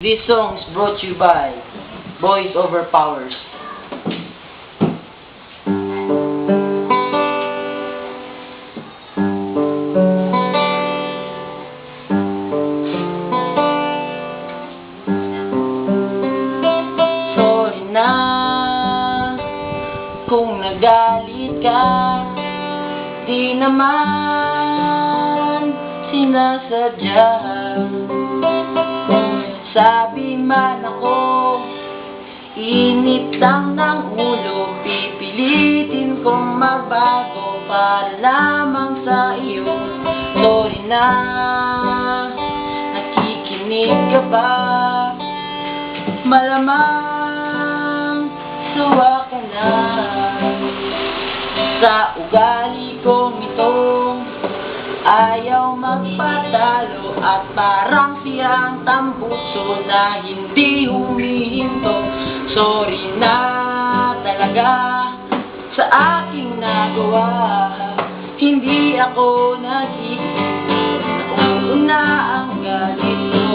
This song is brought to you by Boys Over Powers. Sorry na kung nagalit ka, di naman sinasadya. Sabi man ako, init lang ng ulo, pipilitin kong magbago para lamang sa iyo. Sorry na, nakikinig ka ba? Malamang suwa ka na sa ugali kong itong ayaw magpatalo at parang sirang tambuso na hindi humihinto. Sorry na talaga sa aking nagawa, hindi ako nag-iisip na uuna ang galit.